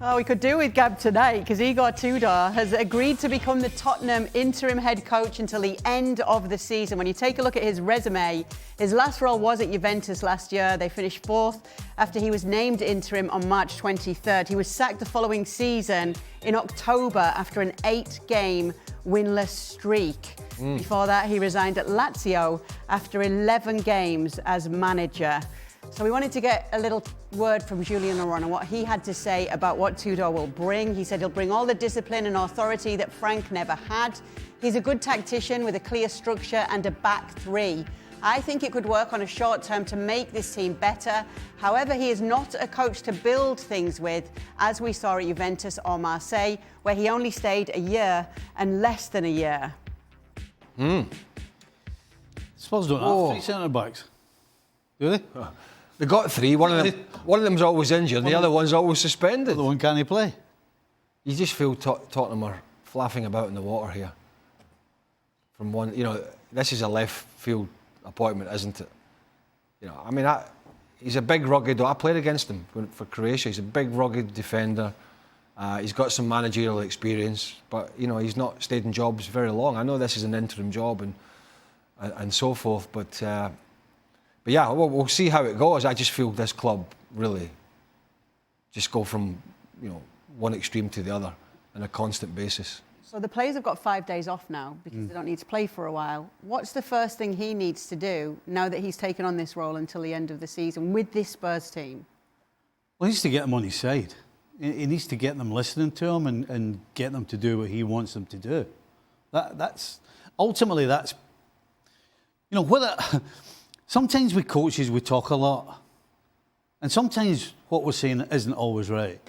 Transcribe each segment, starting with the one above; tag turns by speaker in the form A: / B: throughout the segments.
A: Oh, we could do with Gab tonight because Igor Tudor has agreed to become the Tottenham interim head coach until the end of the season. When you take a look at his resume, his last role was at Juventus last year. They finished fourth after he was named interim on March 23rd. He was sacked the following season in October after an 8-game winless streak. Before that, he resigned at Lazio after 11 games as manager. So we wanted to get a little word from Julian Laurent on what he had to say about what Tudor will bring. He said he'll bring all the discipline and authority that Frank never had. He's a good tactician with a clear structure and a back three. I think it could work on a short term to make this team better. However, he is not a coach to build things with, as we saw at Juventus or Marseille, where he only stayed a year and less than a year.
B: Spurs don't have three centre-backs, do they?
C: They got three. One of them's always injured. The other one's always suspended.
B: The other one can't play.
C: You just feel Tottenham are flapping about in the water here. From one, this is a left field appointment, isn't it? I mean, he's a big, rugged. I played against him for Croatia. He's a big, rugged defender. He's got some managerial experience, but he's not stayed in jobs very long. I know this is an interim job and so forth, but yeah, we'll see how it goes. I just feel this club really just go from one extreme to the other on a constant basis.
A: So the players have got 5 days off now because they don't need to play for a while. What's the first thing he needs to do now that he's taken on this role until the end of the season with this Spurs team?
B: Well, he needs to get them on his side. He needs to get them listening to him and get them to do what he wants them to do. That's ultimately whether. Sometimes with coaches we talk a lot, and sometimes what we're saying isn't always right.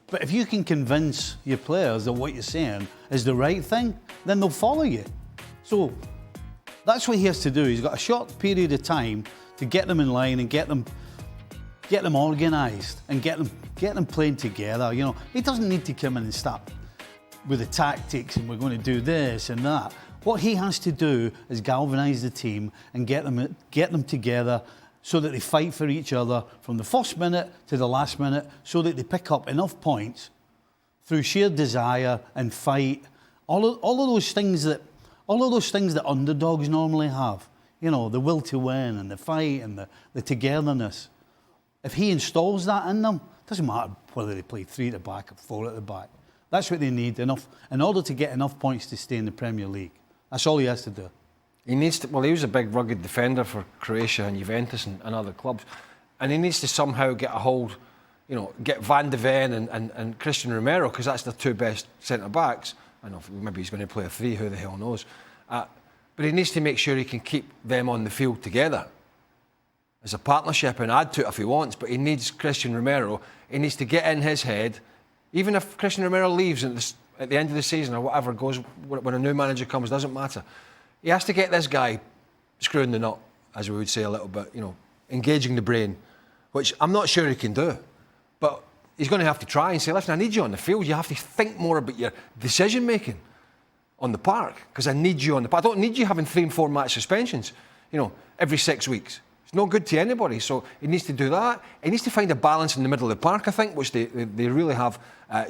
B: But if you can convince your players that what you're saying is the right thing, then they'll follow you. So that's what he has to do. He's got a short period of time to get them in line and get them organised and get them playing together. He doesn't need to come in and start with the tactics and we're going to do this and that. What he has to do is galvanise the team and get them together so that they fight for each other from the first minute to the last minute, so that they pick up enough points through sheer desire and fight. All of those things that underdogs normally have. The will to win and the fight and the togetherness. If he installs that in them, it doesn't matter whether they play 3 at the back or 4 at the back. That's what they need enough in order to get enough points to stay in the Premier League. That's all he has to do.
C: He needs to. Well, he was a big, rugged defender for Croatia and Juventus and other clubs, and he needs to somehow get a hold. Get Van de Ven and Christian Romero, because that's the 2 best centre backs. I know maybe he's going to play a 3. Who the hell knows? But he needs to make sure he can keep them on the field together as a partnership and add to it if he wants. But he needs Christian Romero. He needs to get in his head, even if Christian Romero leaves at the end of the season or whatever goes, when a new manager comes, doesn't matter. He has to get this guy screwing the nut, as we would say a little bit, engaging the brain, which I'm not sure he can do. But he's going to have to try and say, listen, I need you on the field. You have to think more about your decision-making on the park, because I need you on the park. I don't need you having 3 and 4 match suspensions, every 6 weeks. It's no good to anybody. So he needs to do that. He needs to find a balance in the middle of the park, I think, which they really have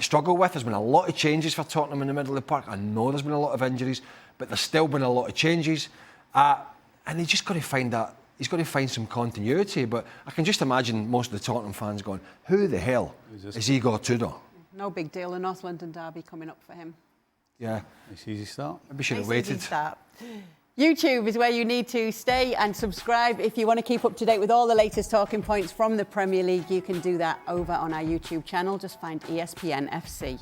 C: struggled with. There's been a lot of changes for Tottenham in the middle of the park. I know there's been a lot of injuries, but there's still been a lot of changes. And he's just got to find that. He's got to find some continuity. But I can just imagine most of the Tottenham fans going, who the hell is Igor Tudor?
A: No big deal. A North London derby coming up for him.
C: Yeah.
B: Nice easy start.
C: Maybe should have waited.
A: YouTube is where you need to stay and subscribe. If you want to keep up to date with all the latest talking points from the Premier League, you can do that over on our YouTube channel. Just find ESPN FC.